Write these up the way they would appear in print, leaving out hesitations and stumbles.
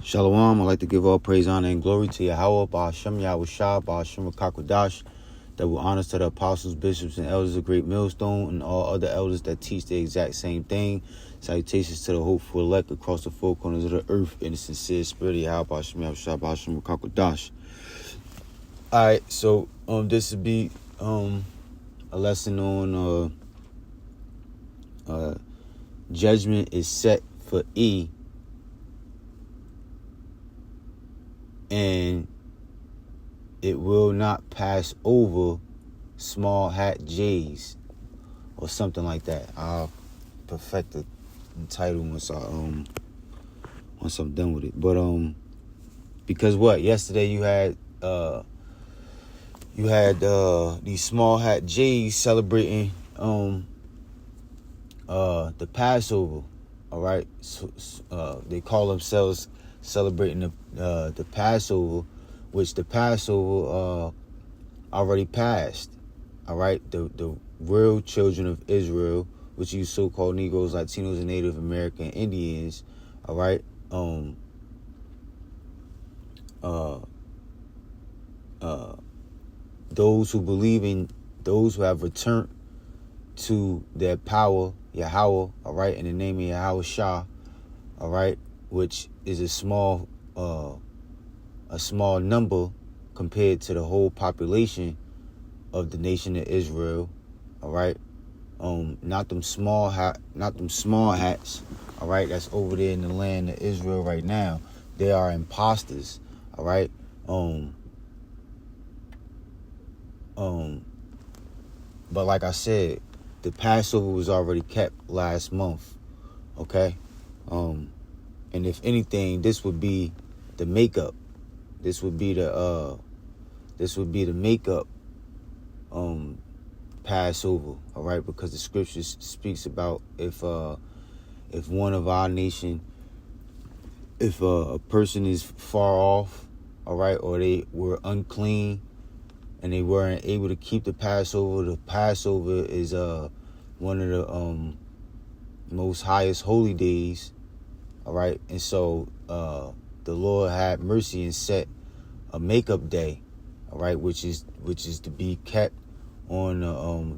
Shalom. I'd like to give all praise, honor, and glory to Yahweh, Ba'ashem Yahushua, Ba'ashem Rakakwadash, that will honor to the apostles, bishops, and elders of Great Millstone, and all other elders that teach the exact same thing. Salutations to the hopeful elect across the four corners of the earth in the sincere spirit of Yahweh, Ba'ashem Yahushua, Ba'ashem Rakakwadash. All right, so this would be a lesson on judgment is set for E, and it will not pass over small hat J's or something like that. I'll perfect the title once I'm done with it. But because yesterday you had these small hat J's celebrating the Passover. All right, so they call themselves celebrating the Passover, which the Passover already passed. All right, the real children of Israel, which you so-called Negroes, Latinos, and Native American Indians. All right, those who believe in those who have returned to their power, Yahweh. All right, in the name of Yahweh Shah. All right, which is a small number compared to the whole population of the nation of Israel. All right, not them small hats. All right, that's over there in the land of Israel right now. They are imposters. All right, but like I said, the Passover was already kept last month. Okay, and if anything, this would be the makeup. This would be the makeup Passover. All right, because the scriptures speaks about if one of our nation, if a person is far off, all right, or they were unclean and they weren't able to keep the Passover. The Passover is one of the most highest holy days. All right, and so the Lord had mercy and set a makeup day, all right, which is to be kept on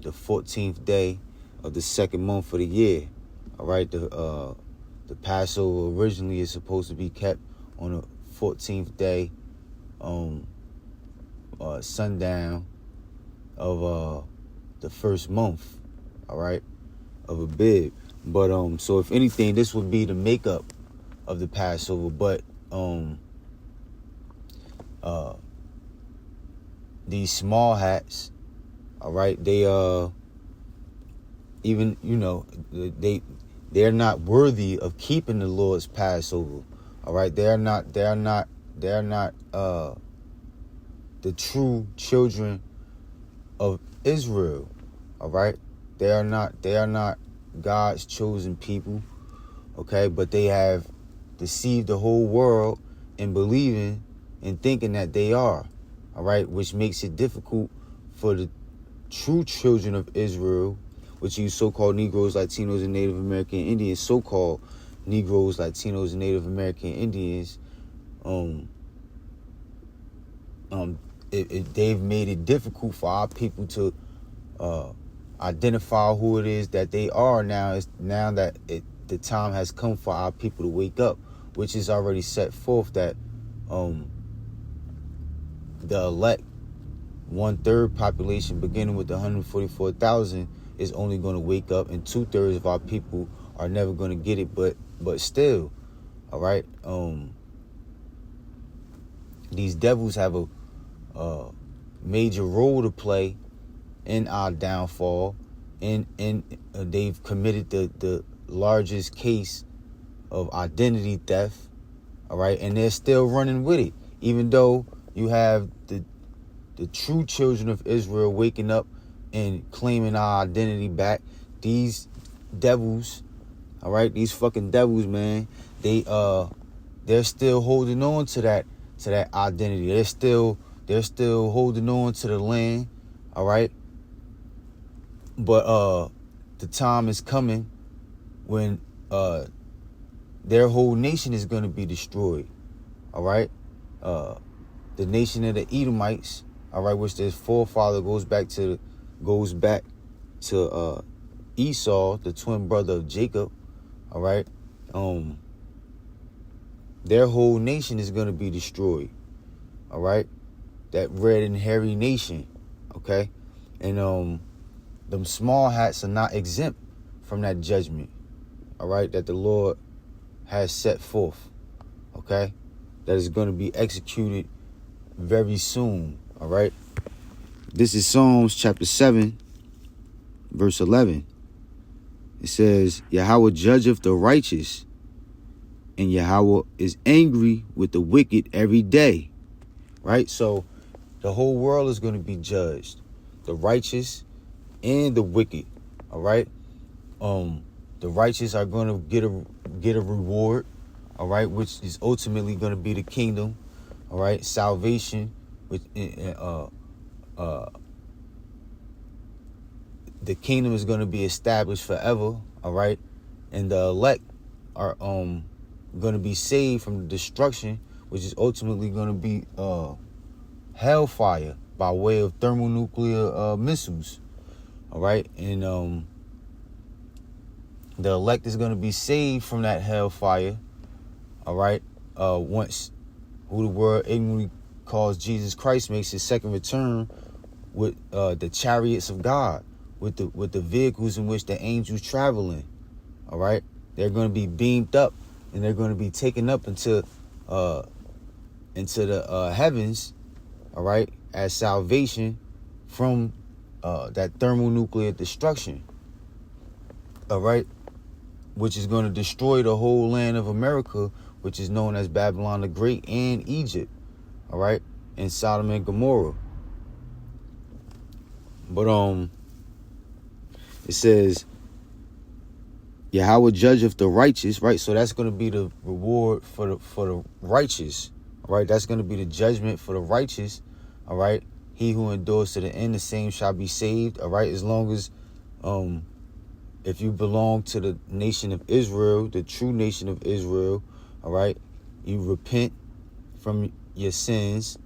the 14th day of the second month of the year. All right, the Passover originally is supposed to be kept on the 14th day, sundown of the first month, all right, of Abib. But so if anything, this would be the makeup of the Passover. But these small hats, all right, they even they're not worthy of keeping the Lord's Passover. All right, they're not the true children of Israel. All right, they are not God's chosen people. Okay, but they have deceived the whole world in believing and thinking that they are. All right, which makes it difficult for the true children of Israel, which you so-called Negroes, Latinos, and Native American Indians, so-called Negroes, Latinos, and Native American Indians. They've made it difficult for our people to identify who it is that they are now. Now that the time has come for our people to wake up, which is already set forth that the elect 1/3 population, beginning with the 144,000, is only going to wake up, and 2/3 of our people are never going to get it. But still, all right. These devils have a major role to play in our downfall, and they've committed the largest case of identity theft. All right, and they're still running with it, even though you have the true children of Israel waking up and claiming our identity back. These devils, all right, these fucking devils, man, they're still holding on to that identity. They're still holding on to the land, all right. But the time is coming when their whole nation is going to be destroyed. all right, the nation of the Edomites, all right, which their forefather goes back to Esau, the twin brother of Jacob, all right. Their whole nation is going to be destroyed, all right. That red and hairy nation, okay, and them small hats are not exempt from that judgment, all right, that the Lord has set forth, okay, that is going to be executed very soon, all right. This is Psalms chapter 7, verse 11. It says, Yahweh judgeth the righteous, and Yahweh is angry with the wicked every day, right? So the whole world is going to be judged, the righteous and the wicked, all right? The righteous are going to get a reward, all right, which is ultimately going to be the kingdom, all right, salvation, which the kingdom is going to be established forever, all right, and the elect are going to be saved from the destruction, which is ultimately going to be hellfire by way of thermonuclear missiles, all right, and the elect is going to be saved from that hellfire, all right, once who the world ignorantly calls Jesus Christ makes his second return with the chariots of God, with the vehicles in which the angels travel in, all right. They're going to be beamed up, and they're going to be taken up into the heavens, all right, as salvation from that thermonuclear destruction, all right, which is going to destroy the whole land of America, which is known as Babylon the Great, and Egypt, all right, and Sodom and Gomorrah. But it says, Yahweh judgeth the righteous, right? So that's going to be the reward for the righteous, all right? That's going to be the judgment for the righteous, all right? He who endures to the end, the same shall be saved, all right? As long as, if you belong to the nation of Israel, the true nation of Israel, all right? You repent from your sins.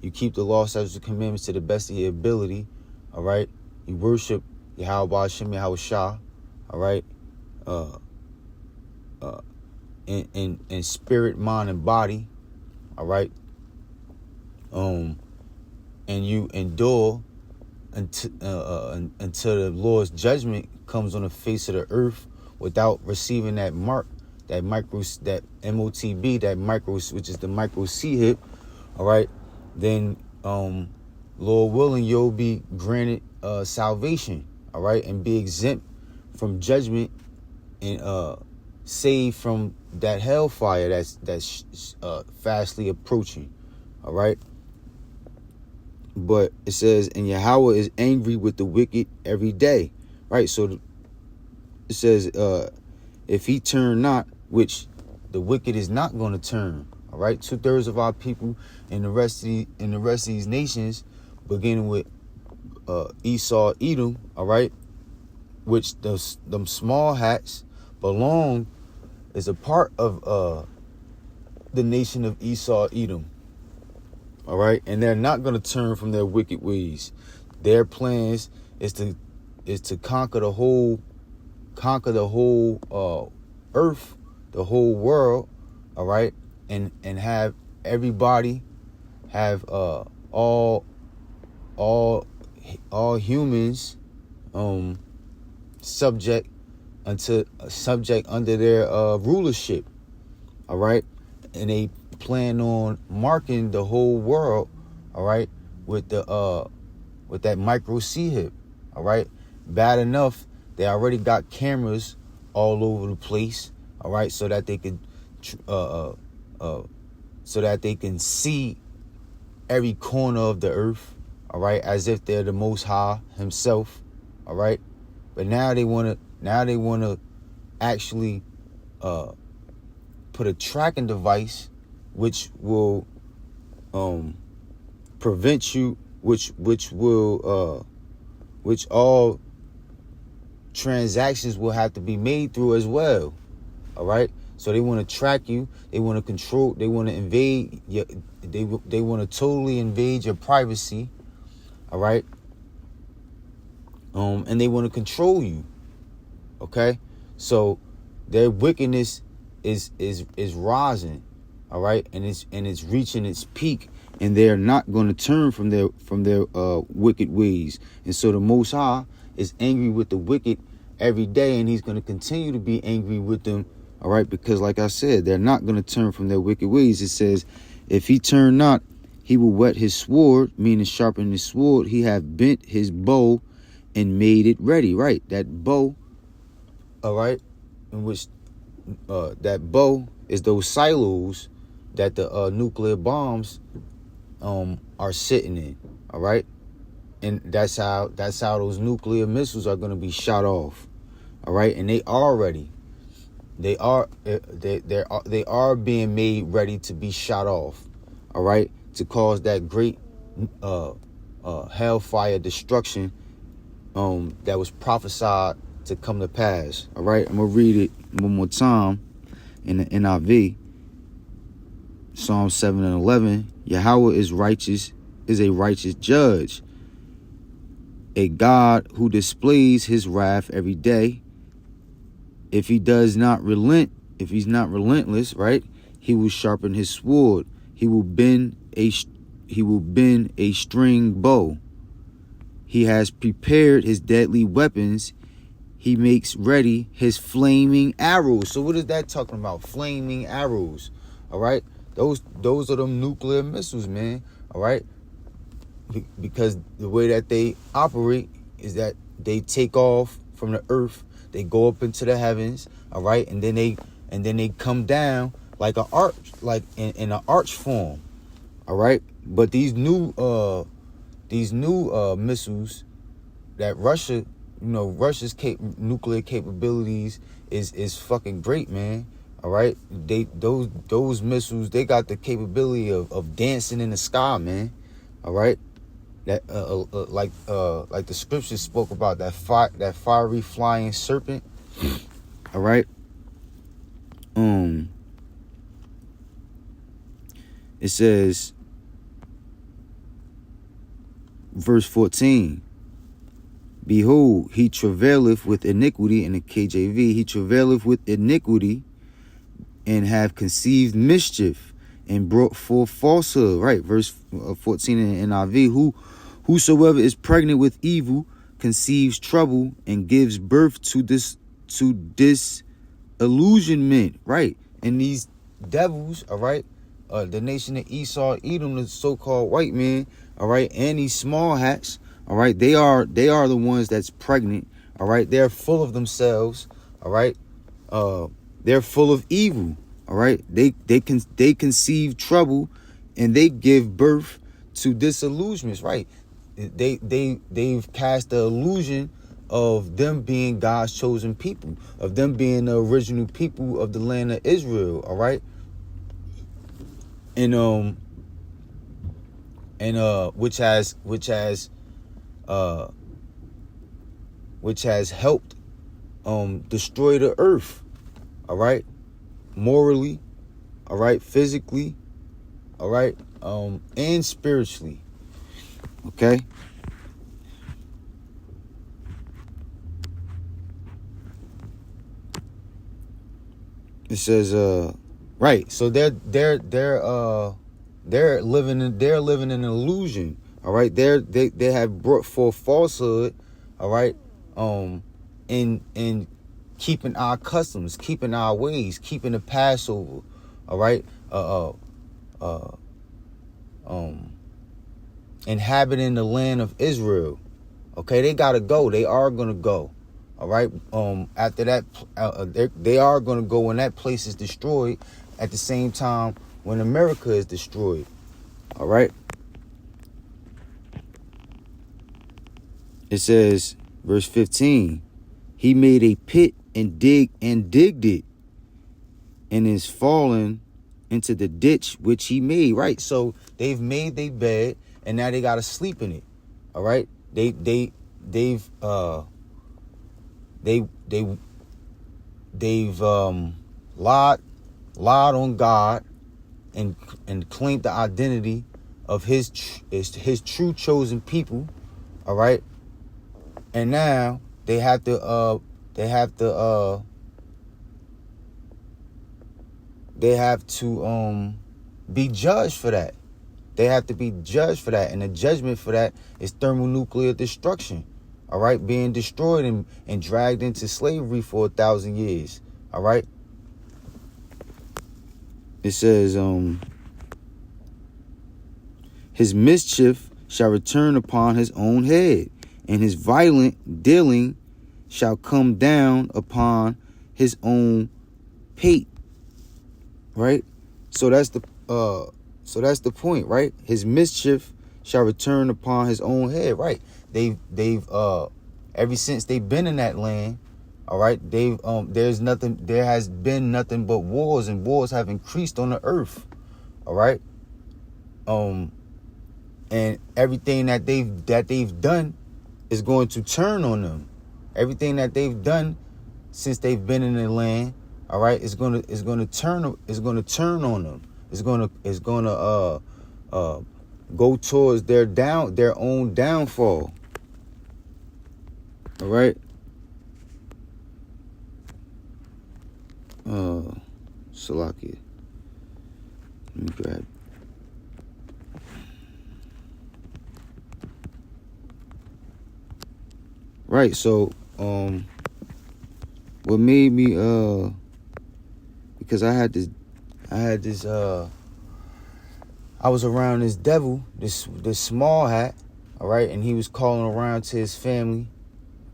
You keep the law, statutes, and commandments to the best of your ability, all right? You worship Yahweh Hashem, Yahweh Shah, all right? In spirit, mind, and body, all right? And you endure until the Lord's judgment comes on the face of the earth without receiving that mark, that MOTB, that micro, which is the micro C hip, all right? Then, Lord willing, you'll be granted salvation, all right, and be exempt from judgment and saved from that hellfire that's fastly approaching, all right. But it says, and Yahweh is angry with the wicked every day, right? So it says, if he turn not, which the wicked is not going to turn, all right. 2/3 of our people in the rest of these nations, beginning with Esau, Edom, all right, which them small hats belong is a part of the nation of Esau, Edom, all right, and they're not going to turn from their wicked ways. Their plans is to conquer the whole earth, the whole world, all right, and have everybody have all humans subject under their rulership, all right, and they plan on marking the whole world, all right, with that micro C hip, all right. Bad enough they already got cameras all over the place, all right, so that they could see every corner of the earth, all right, as if they're the Most High himself, all right. But now they want to actually put a tracking device which will prevent you, which all transactions will have to be made through as well, all right. So they want to track you. They want to control. They want to invade. They want to totally invade your privacy. All right. And they want to control you. Okay. So their wickedness is rising. All right, and it's reaching its peak, and they're not going to turn from their wicked ways. And so the Most High is angry with the wicked every day, and he's going to continue to be angry with them. All right, because like I said, they're not going to turn from their wicked ways. It says, if he turn not, he will whet his sword, meaning sharpen his sword. He have bent his bow and made it ready. Right, that bow. All right, in which that bow is those silos that the nuclear bombs are sitting in. All right, and that's how those nuclear missiles are going to be shot off. All right, and they are ready. They are being made ready to be shot off. All right, to cause that great hellfire destruction that was prophesied to come to pass. All right, I'm gonna read it one more time in the NIV. Psalm 7:11. Yahweh is righteous, is a righteous judge, a God who displays his wrath every day. If he does not relent, if he's not relentless, right, he will sharpen his sword. He will bend a string bow. He has prepared his deadly weapons. He makes ready his flaming arrows. So what is that talking about? Flaming arrows. All right. Those are them nuclear missiles, man. All right. Because the way that they operate is that they take off from the earth. They go up into the heavens. All right. And then they come down like an arch, like in an arch form. All right. But these new missiles that Russia's nuclear capabilities is fucking great, man. All right, those missiles, they got the capability of dancing in the sky, man. All right, that like the scriptures spoke about, that fiery flying serpent. All right. It says, verse 14. Behold, he travaileth with iniquity, in the KJV. He travaileth with iniquity, and have conceived mischief, and brought forth falsehood. Right, verse 14 in NIV. Whosoever is pregnant with evil conceives trouble, and gives birth to disillusionment. Right, and these devils, all right, the nation of Esau, Edom, the so-called white man, all right, and these small hats. All right, they are the ones that's pregnant. All right, they're full of themselves. All right, they're full of evil. All right, they conceive trouble, and they give birth to disillusionments. Right, they've cast the illusion of them being God's chosen people, of them being the original people of the land of Israel. All right, and which has helped destroy the earth. All right, morally, all right, physically, all right, and spiritually. Okay. It says right, so they're living in an illusion. All right, they have brought forth falsehood. All right, in keeping our customs, keeping our ways, keeping the Passover. All right, inhabiting the land of Israel. Okay, they gotta go. They are gonna go. All right. After that, they are gonna go when that place is destroyed. At the same time, when America is destroyed. All right. It says, verse 15, he made a pit and digged it, and is fallen into the ditch which he made. Right. So they've made their bed, and now they gotta sleep in it. All right. They've lied lied on God, and claimed the identity of his true chosen people, all right? And now they have to be judged for that. They have to be judged for that, and the judgment for that is thermonuclear destruction, all right? Being destroyed and dragged into slavery for 1,000 years, all right? It says, his mischief shall return upon his own head, and his violent dealing shall come down upon his own pate. Right? So that's the point, right? His mischief shall return upon his own head, right? They've ever since they've been in that land, all right, there has been nothing but wars, and wars have increased on the earth, all right? And everything that they've done is going to turn on them. Everything that they've done since they've been in the land, all right, is gonna turn on them. It's gonna go towards their own downfall. All right. Salakia. Let me grab. Right, so what made me because I was around this devil, this small hat, all right, and he was calling around to his family,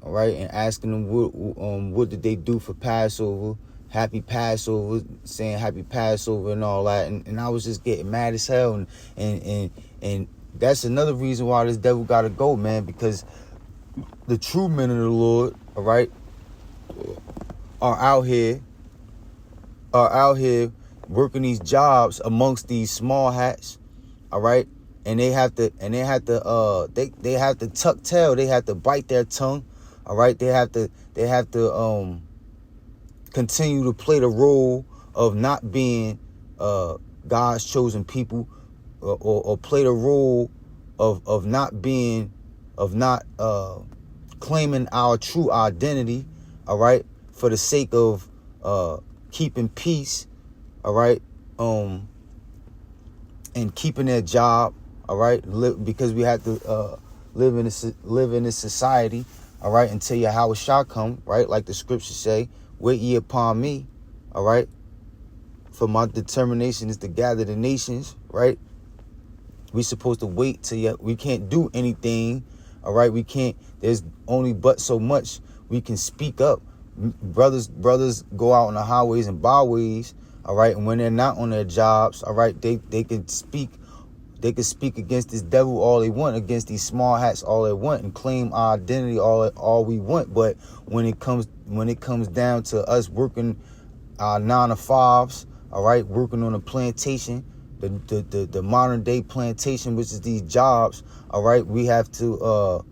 all right, and asking them what did they do for Passover, happy Passover, saying happy Passover and all that, and I was just getting mad as hell, and that's another reason why this devil gotta go, man, because the true men of the Lord, all right, are out here working these jobs amongst these small hats, all right, and they have to tuck tail, they have to bite their tongue, all right, they have to continue to play the role of not being God's chosen people, or play the role of not claiming our true identity, all right, for the sake of keeping peace, all right, and keeping their job, all right, because we have to live in this society, all right, until Yahweh shall come, right, like the scriptures say, wait ye upon me, all right, for my determination is to gather the nations, right? We supposed to wait till we can't do anything, all right? We can't, there's only but so much we can speak up. Brothers go out on the highways and byways, all right? And when they're not on their jobs, all right, they can speak against this devil all they want, against these small hats all they want, and claim our identity all we want. But when it comes down to us working our 9 to 5s, all right, working on a plantation, the modern day plantation, which is these jobs, all right, we have to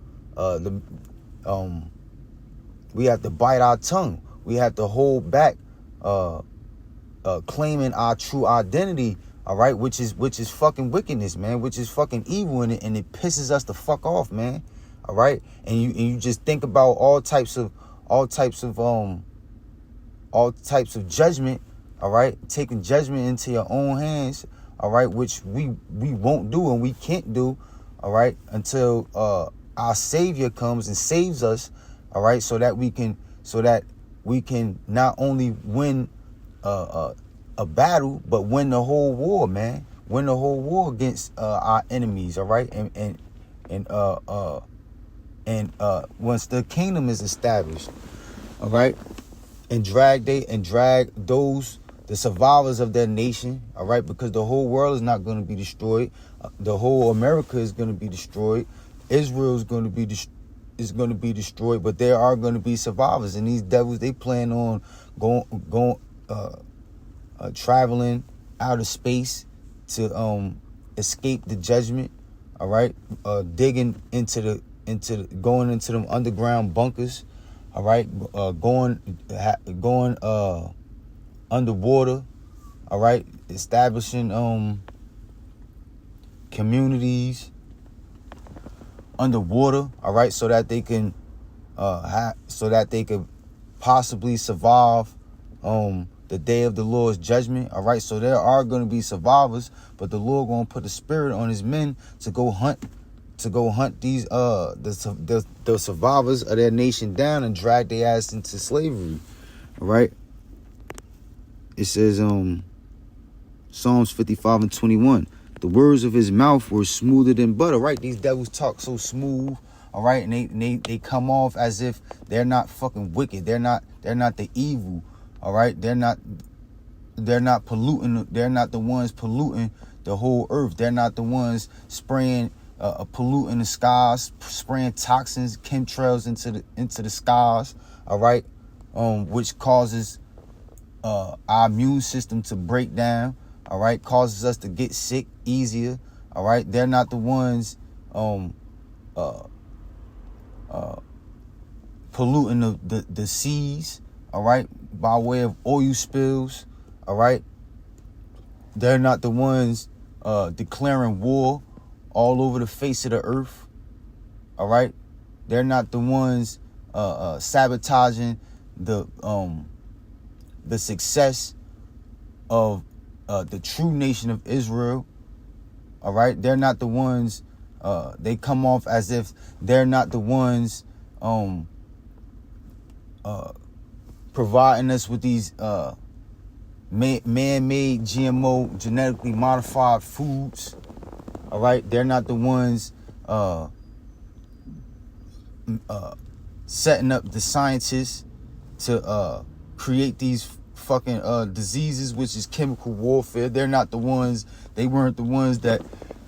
bite our tongue. We have to hold back claiming our true identity, all right, which is fucking wickedness, man, which is fucking evil, and it pisses us the fuck off, man, all right, and you just think about all types of judgment, all right, taking judgment into your own hands, all right, which we won't do and we can't do, all right, until our Savior comes and saves us, all right, so that we can not only win a battle, but win the whole war, man, win the whole war against our enemies, all right, and once the kingdom is established, all right, and drag the survivors of their nation, all right, because the whole world is not going to be destroyed. The whole America is going to be destroyed. Israel is going to be destroyed, but there are going to be survivors, and these devils, they plan on traveling out of space to escape the judgment, all right, digging going into them underground bunkers, all right, going underwater, all right, establishing communities underwater, all right, so that they can possibly survive the day of the Lord's judgment, all right. So there are going to be survivors, but the Lord going to put the spirit on his men to go hunt these the survivors of their nation down and drag their ass into slavery, all right. It says Psalms 55:21, the words of his mouth were smoother than butter, right? These devils talk so smooth, all right, and they come off as if they're not fucking wicked. They're not the evil, all right. They're not polluting. They're not the ones polluting the whole earth. They're not the ones spraying polluting the skies, spraying toxins, chemtrails into the skies, all right, which causes our immune system to break down, all right, causes us to get sick easier, all right. They're not the ones polluting the seas, all right, by way of oil spills, all right. They're not the ones declaring war all over the face of the earth, all right. They're not the ones sabotaging the success of the true nation of Israel, all right. They're not the ones. They come off as if they're not the ones providing us with these man-made GMO genetically modified foods, all right. They're not the ones setting up the scientists to create these fucking diseases, which is chemical warfare. They're not the ones. They weren't the ones that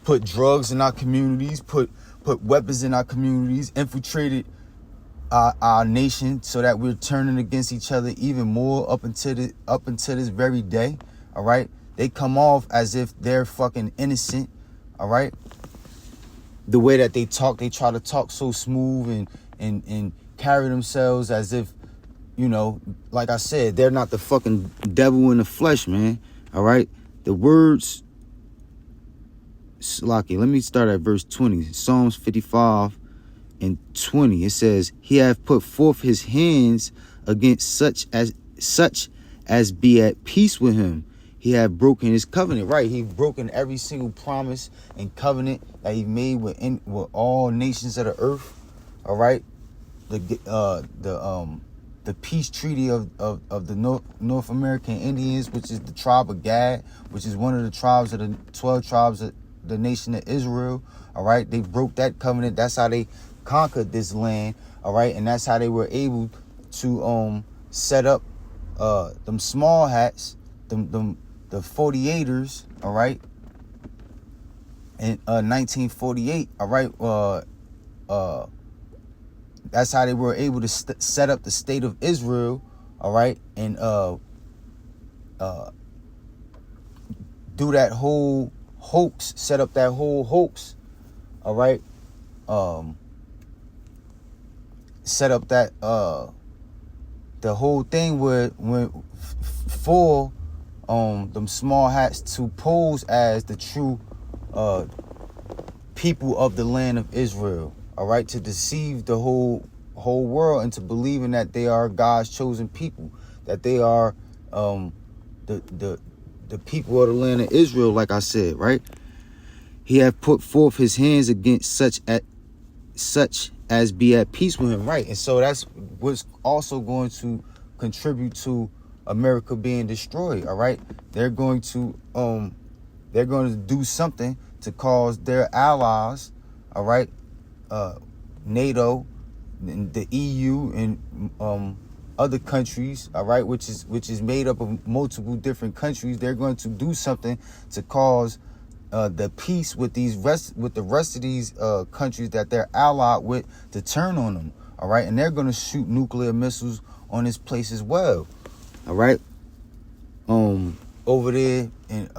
put drugs in our communities, put weapons in our communities, infiltrated our nation so that we're turning against each other even more up until this very day, all right. They come off as if they're fucking innocent, all right. The way that they talk, they try to talk so smooth and carry themselves as if, you know, like I said, they're not the fucking devil in the flesh, man, all right. The words, Slocky, let me start at verse 20, Psalms 55:20. It says, he hath put forth his hands against such as be at peace with him. He had broken his covenant, right? He broken every single promise and covenant that he made with all nations of the earth, all right. The peace treaty of the North American Indians, which is the tribe of Gad, which is one of the tribes of the 12 tribes of the nation of Israel, all right. They broke that covenant. That's how they conquered this land, all right. And that's how they were able to set up them small hats, the 48ers, all right, in 1948, all right. That's how they were able to set up the state of Israel, all right, and do that whole hoax, set up that whole hoax, all right. Set up that the whole thing for them small hats to pose as the true people of the land of Israel, all right, to deceive the whole world into believing that they are God's chosen people, that they are the people of the land of Israel, like I said, right. He hath put forth his hands against such as be at peace with him, right. And so that's what's also going to contribute to America being destroyed, all right. They're going to do something to cause their allies, all right, NATO, the EU, and other countries, all right, which is made up of multiple different countries. They're going to do something to cause the peace with the rest of these countries that they're allied with to turn on them, all right. And they're going to shoot nuclear missiles on this place as well, all right. Over there, and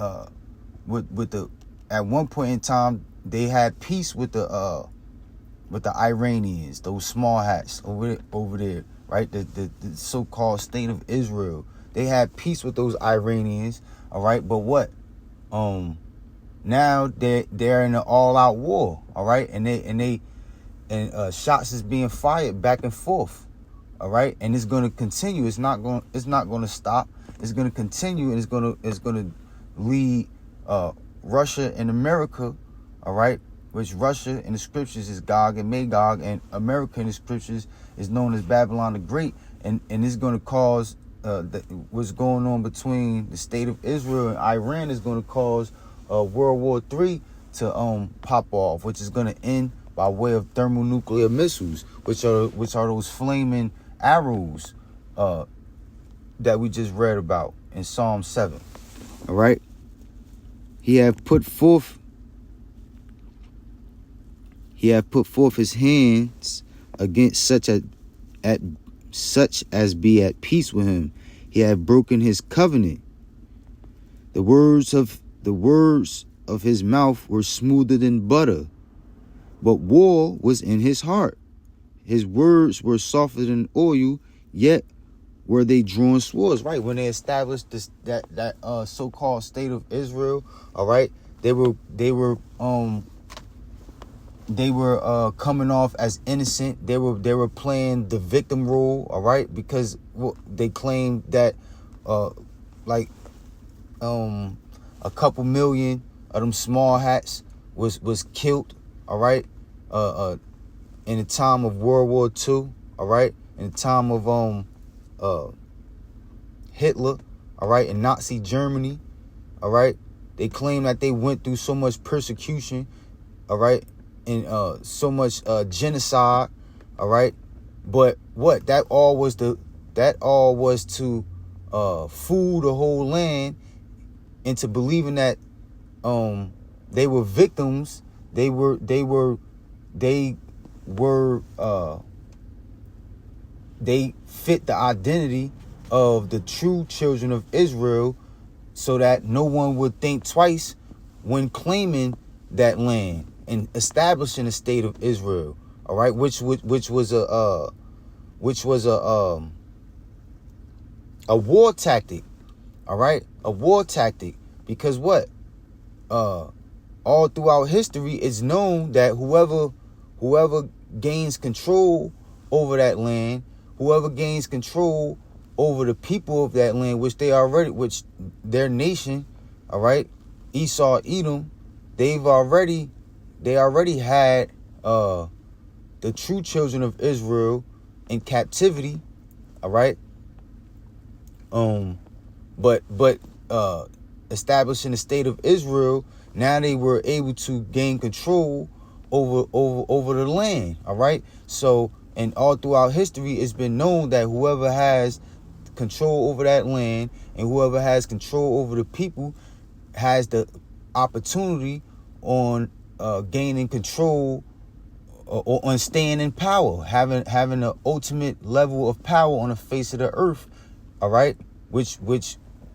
with the, at one point in time they had peace with the Iranians, those small hats over there, right? The so-called state of Israel. They had peace with those Iranians, All right, but what? Now they're in an all-out war. All right, and shots is being fired back and forth. All right, and it's going to continue. It's not going to stop. It's going to continue, and it's going to lead Russia and America. All right, which Russia in the scriptures is Gog and Magog, and America in the scriptures is known as Babylon the Great, and it's going to cause what's going on between the state of Israel and Iran is going to cause World War III to pop off, which is going to end by way of thermonuclear missiles, which are those flaming arrows that we just read about in Psalm 7. All right. He have put forth his hands against such as be at peace with him. He have broken his covenant. The words of his mouth were smoother than butter, but war was in his heart. His words were softer than oil, yet were they drawn swords. Right, when they established that so-called state of Israel, all right, they were coming off as innocent. They were playing the victim role, all right, because they claimed that a couple million of them small hats was killed, all right, in the time of World War II, all right, in the time of Hitler, all right, in Nazi Germany, all right. They claim that they went through so much persecution, all right, and so much genocide, all right. But what? That all was to fool the whole land into believing that they were victims. They fit the identity of the true children of Israel, so that no one would think twice when claiming that land and establishing a state of Israel. All right, which was a war tactic. All right, a war tactic, because what? All throughout history, it's known that whoever gains control over that land, whoever gains control over the people of that land, which their nation, all right, Esau, Edom, they already had the true children of Israel in captivity, all right. But establishing the state of Israel, now they were able to gain control over the land, all right. So, and all throughout history, it's been known that whoever has control over that land and whoever has control over the people has the opportunity on gaining control or on staying in power, having the ultimate level of power on the face of the earth, all right, which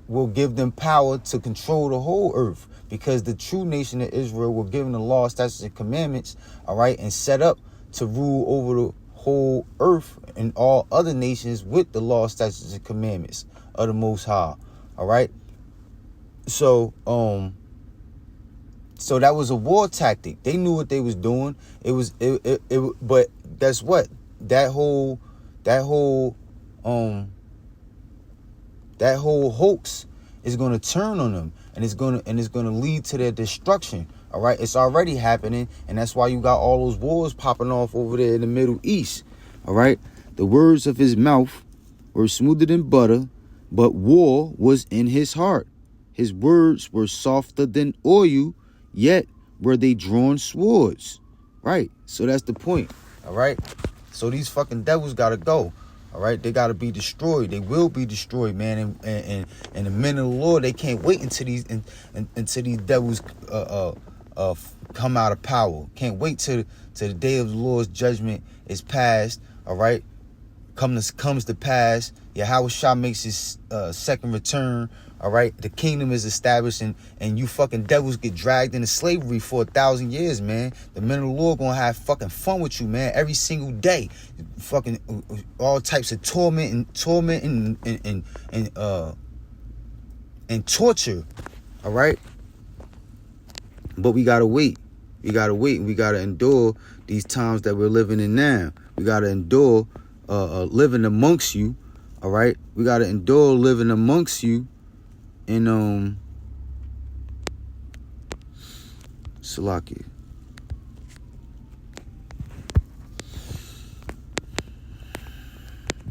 will give them power to control the whole earth, because the true nation of Israel were given the law, statutes, and commandments, all right, and set up to rule over the whole earth and all other nations with the law, statutes, and commandments of the Most High, all right. So so that was a war tactic. They knew what they was doing. But guess what? That whole hoax is going to turn on them, and it's going to lead to their destruction. All right, it's already happening, and that's why you got all those wars popping off over there in the Middle East. All right, the words of his mouth were smoother than butter, but war was in his heart. His words were softer than oil, yet were they drawn swords. Right, so that's the point. All right, so these fucking devils gotta go. All right, they gotta be destroyed. They will be destroyed, man. And the men of the Lord, they can't wait until these devils come out of power. Can't wait till the day of the Lord's judgment is past. All right, comes to pass. Yahweh Shah makes his second return. All right, the kingdom is established, and you fucking devils get dragged into slavery for 1,000 years, man. The men of the Lord gonna have fucking fun with you, man, every single day. Fucking all types of torment and and torture. All right. But we gotta wait. We gotta wait. We gotta endure these times that we're living in now. We gotta endure living amongst you. All right. We gotta endure living amongst you in Salakia.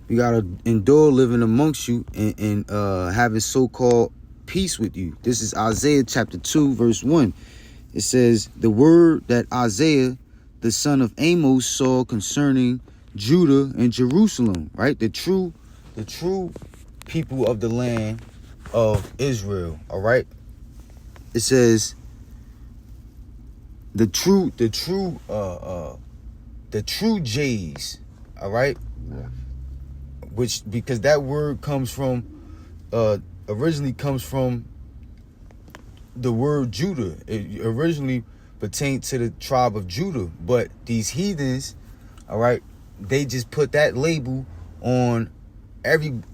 We gotta endure living amongst you and having so-called peace with you. This is Isaiah chapter 2, verse 1. It says, the word that Isaiah, the son of Amos, saw concerning Judah and Jerusalem, right? The true people of the land of Israel, all right? It says the true J's, all right? Which, because that word comes from originally comes from the word Judah. It originally pertained to the tribe of Judah, but these heathens, all right, they just put that label on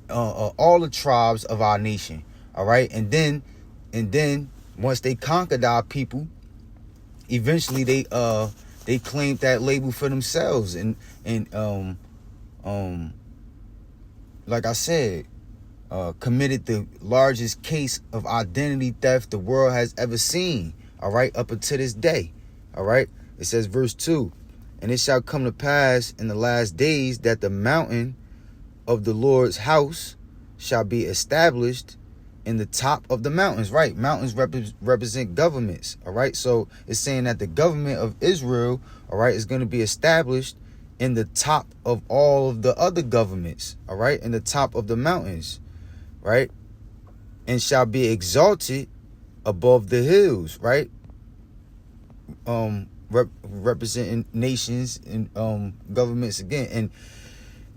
all the tribes of our nation, all right, and then once they conquered our people, eventually they claimed that label for themselves, and like I said, committed the largest case of identity theft the world has ever seen, all right, up until this day, all right? It says, verse 2, and it shall come to pass in the last days that the mountain of the Lord's house shall be established in the top of the mountains, right? Mountains represent governments, all right? So it's saying that the government of Israel, all right, is going to be established in the top of all of the other governments, all right, in the top of the mountains, right, and shall be exalted above the hills, right, representing nations and governments again,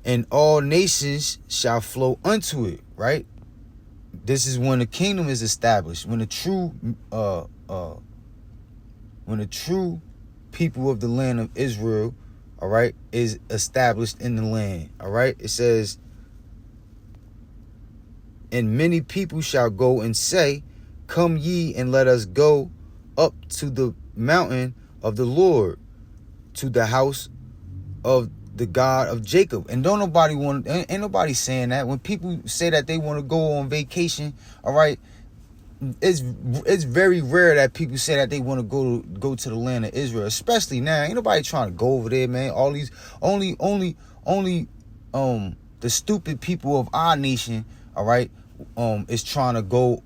and all nations shall flow unto it, right. This is when the kingdom is established, when the true people of the land of Israel, all right, is established in the land, all right. It says, and many people shall go and say, come ye and let us go up to the mountain of the Lord, to the house of the God of Jacob. And ain't nobody saying that. When people say that they want to go on vacation, all right, it's very rare that people say that they want to go to the land of Israel, especially now. Ain't nobody trying to go over there, man. All these only the stupid people of our nation, all right, is trying to go,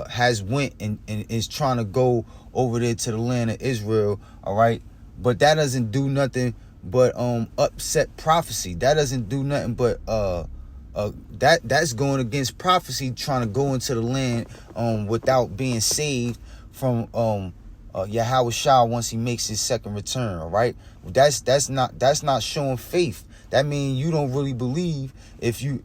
has went and is trying to go over there to the land of Israel, all right. But that doesn't do nothing but upset prophecy. That doesn't do nothing but that's going against prophecy, trying to go into the land without being saved from Yahweh Shah once he makes his second return, all right? That's not showing faith. That means you don't really believe if you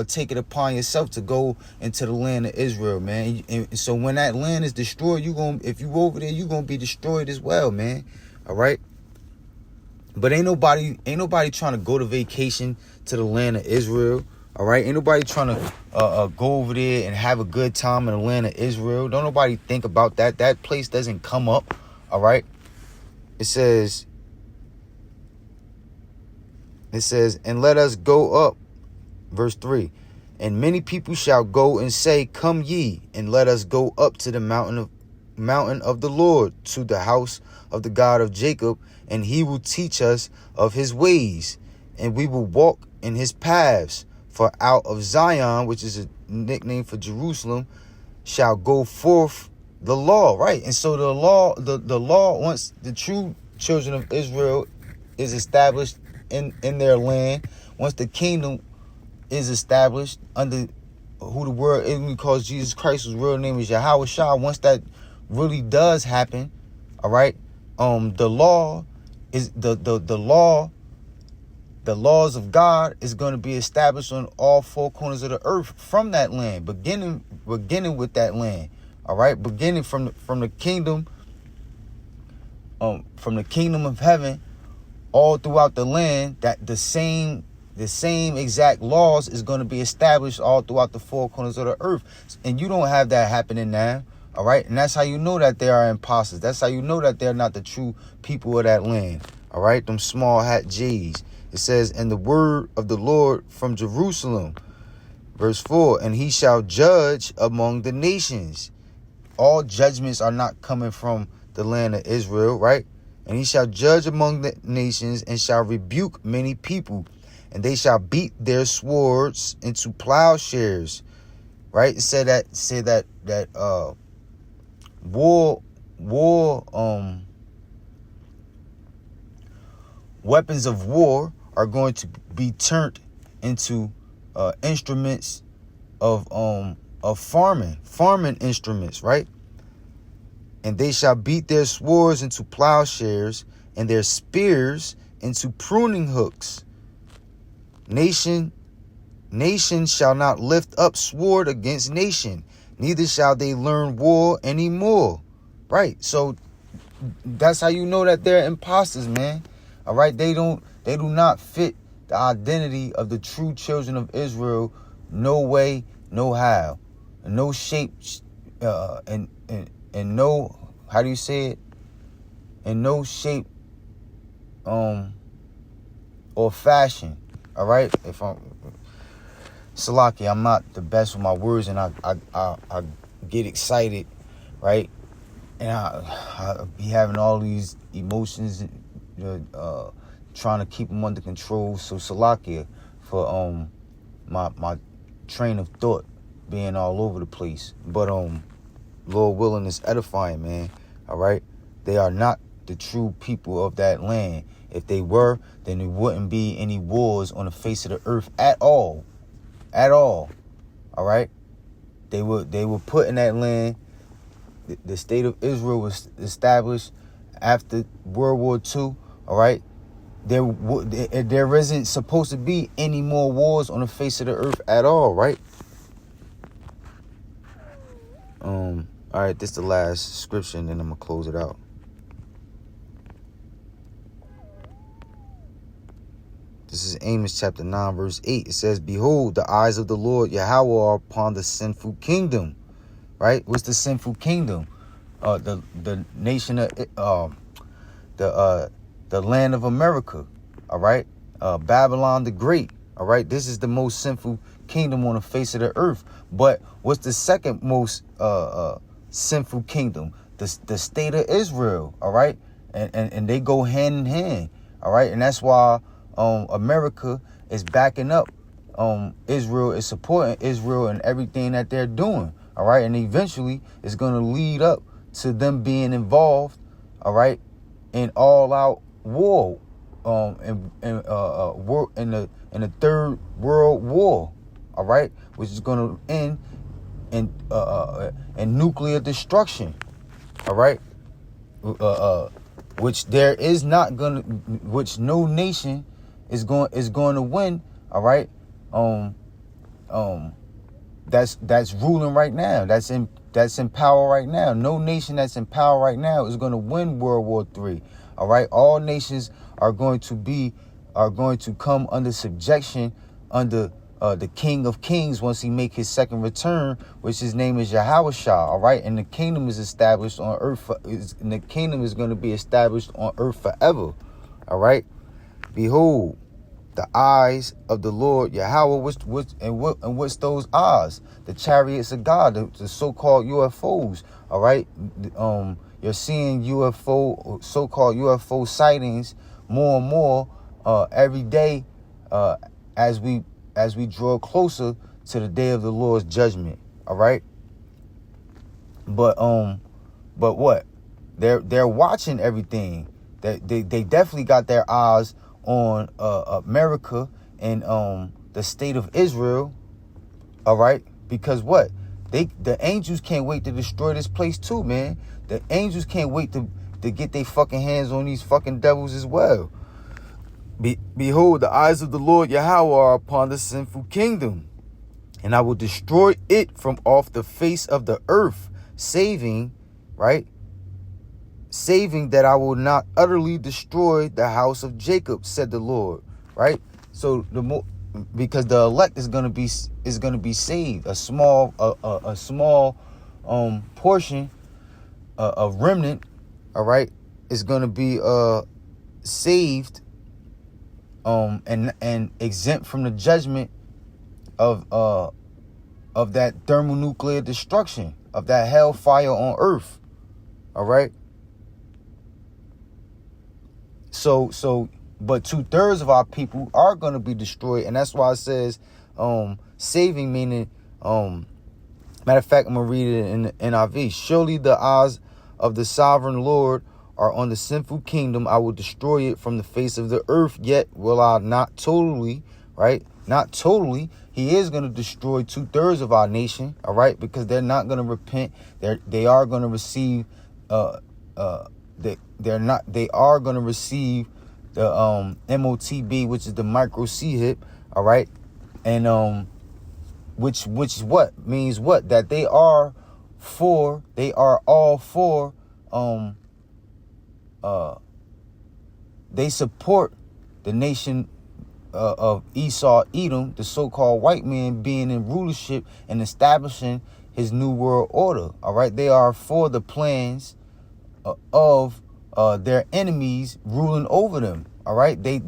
take it upon yourself to go into the land of Israel, man. And so when that land is destroyed, if you go over there, you're gonna be destroyed as well, man. All right. But ain't nobody trying to go to vacation to the land of Israel. All right. Ain't nobody trying to go over there and have a good time in the land of Israel. Don't nobody think about that. That place doesn't come up. All right. It says, and let us go up. Verse 3. And many people shall go and say, come ye, and let us go up to the mountain of the Lord, to the house of the God of Jacob, and he will teach us of his ways, and we will walk in his paths. For out of Zion, which is a nickname for Jerusalem, shall go forth the law, right? And so the law, once the true children of Israel is established in their land, once the kingdom is established under who the world even calls Jesus Christ, whose real name is Yahweh Shah, once that really does happen, all right, the law is the laws of God is going to be established on all four corners of the earth from that land, beginning with that land, all right, beginning from the kingdom of heaven all throughout the land. That the same the same exact laws is going to be established all throughout the four corners of the earth. And you don't have that happening now. All right. And that's how you know that they are imposters. That's how you know that they're not the true people of that land. All right. Them small hat J's. It says, and the word of the Lord from Jerusalem. Verse 4, and he shall judge among the nations. All judgments are not coming from the land of Israel, right? And he shall judge among the nations and shall rebuke many people. And they shall beat their swords into plowshares, right? It said that weapons of war are going to be turned into instruments of farming instruments, right? And they shall beat their swords into plowshares and their spears into pruning hooks. Nation shall not lift up sword against nation, neither shall they learn war anymore. Right? So that's how you know that they're imposters, man. All right? They do not fit the identity of the true children of Israel. No way, no how. No shape, and no, how do you say it? In no shape or fashion. All right? If I'm Salaki, I'm not the best with my words, and I get excited, right? And I be having all these emotions, trying to keep them under control. So Salakia for my train of thought being all over the place. But Lord willing, is edifying, man. All right? They are not the true people of that land. If they were, then there wouldn't be any wars on the face of the earth at all. At all. All right? They were put in that land. The state of Israel was established after World War II. All right? There isn't supposed to be any more wars on the face of the earth at all, right? All right, this is the last scripture, and then I'm gonna close it out. This is Amos chapter 9, verse 8. It says, behold, the eyes of the Lord Yahweh are upon the sinful kingdom. Right? What's the sinful kingdom? The nation of the land of America. All right? Babylon the Great. All right? This is the most sinful kingdom on the face of the earth. But what's the second most sinful kingdom? The state of Israel. All right? And they go hand in hand. All right? And that's why America is backing up Israel, is supporting Israel and everything that they're doing. All right. And eventually it's going to lead up to them being involved. All right. In all out war, war in the Third World War. All right. Which is going to end in nuclear destruction. All right. Which there is not going to, which no nation is going to win. All right. That's ruling right now. That's in power right now. No nation that's in power right now is going to win World War III. All right. All nations are going to come under subjection under the King of Kings once he make his second return, which his name is Yahweh Shah. All right. And the kingdom is established on earth. And the kingdom is going to be established on earth forever. All right. Behold, the eyes of the Lord Yahweh, what's those eyes? The chariots of God, the so-called UFOs. All right, you're seeing so-called UFO sightings more and more every day as we draw closer to the day of the Lord's judgment. All right, but what? They're watching everything. They definitely got their eyes on America and the state of Israel. All right, because what? The angels can't wait to destroy this place too, man. The angels can't wait to get their fucking hands on these fucking devils as well. Behold, the eyes of the Lord Yahweh are upon the sinful kingdom, and I will destroy it from off the face of the earth, saving, right? Saving that I will not utterly destroy the house of Jacob, said the Lord, right? So the more, because the elect is gonna be saved, a small portion, a remnant, all right, is gonna be saved, and exempt from the judgment of that thermonuclear destruction, of that hellfire on earth. All right. So but 2/3 of our people are going to be destroyed, and that's why it says saving, meaning matter of fact, I'm gonna read it in the NIV. Surely the eyes of the sovereign Lord are on the sinful kingdom. I will destroy it from the face of the earth, yet will I not totally, right? Not totally. He is going to destroy 2/3 of our nation, all right, because they're not going to repent. They are going to receive they are going to receive the MOTB, which is the micro C hip, all right, and which is what means what, that they are all for they support the nation of Esau, Edom, the so-called white man, being in rulership and establishing his new world order. All right, they are for the plans of their enemies ruling over them. All right, they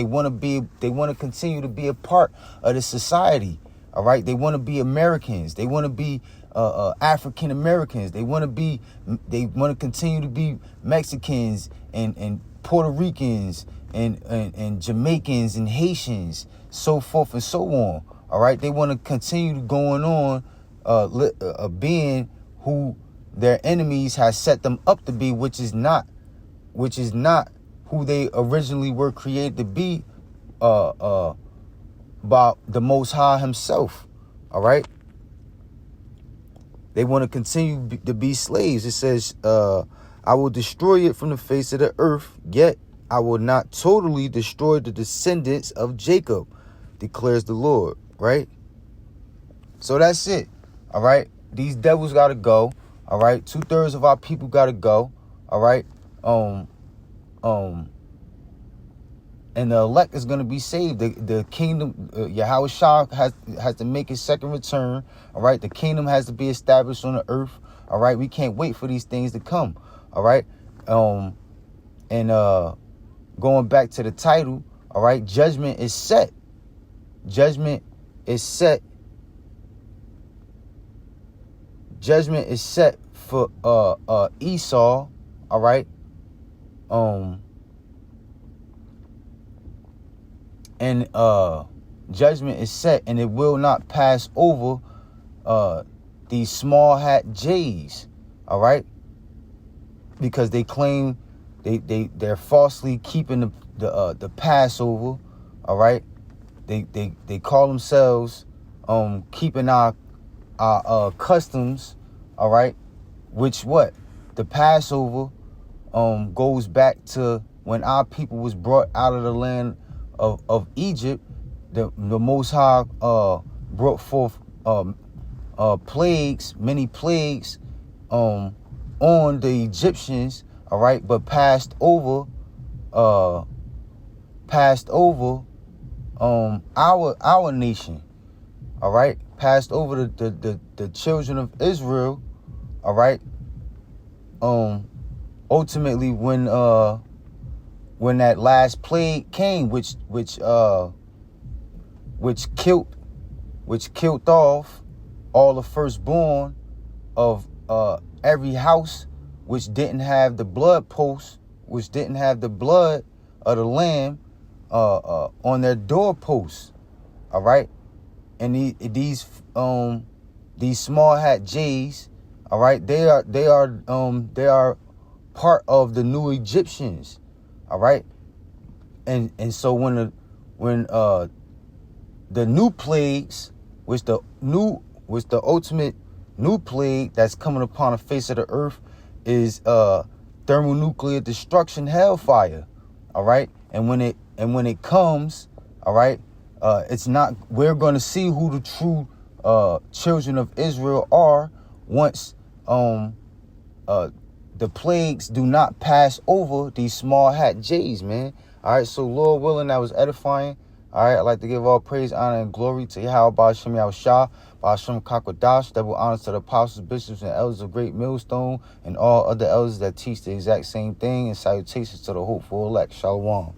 want to continue to be a part of the society. All right, they want to be Americans. They want to be African Americans. They want to continue to be Mexicans and Puerto Ricans and Jamaicans and Haitians, so forth and so on. All right, they want to continue going on being who their enemies has set them up to be, which is not who they originally were created to be by the Most High himself. All right, they want to continue to be slaves. It says, I will destroy it from the face of the earth, yet I will not totally destroy the descendants of Jacob, declares the Lord. Right? So that's it. All right, these devils got to go. All right, 2/3 of our people got to go. All right, and the elect is going to be saved. The kingdom, Yahweh Shah has to make his second return. All right, the kingdom has to be established on the earth. All right, we can't wait for these things to come. All right, and going back to the title. All right, judgment is set. Judgment is set. Judgment is set for Esau. All right, and judgment is set, and it will not pass over these small hat J's. All right, because they claim they're falsely keeping the Passover. All right, they call themselves keeping our customs. All right, which what the Passover goes back to when our people was brought out of the land of Egypt. The Most High brought forth plagues, many plagues on the Egyptians. All right, but passed over our nation. All right, passed over the children of Israel. All right, ultimately when that last plague came, which killed off all the firstborn of every house which didn't have the blood post, which didn't have the blood of the lamb on their doorposts. All right, and these small hat J's, all right, they are part of the new Egyptians. All right, and so when the new plagues, which the ultimate new plague that's coming upon the face of the earth is thermonuclear destruction, hellfire. All right, and when it comes, all right, it's not. We're going to see who the true children of Israel are once the plagues do not pass over these small hat J's, man. All right, so Lord willing, that was edifying. All right, I'd like to give all praise, honor, and glory to Yahweh Ba'ashem Yahushua, Ba'ashem Kakwadash, double honors to the apostles, bishops, and elders of Great Millstone, and all other elders that teach the exact same thing, and salutations to the hopeful elect. Shalom.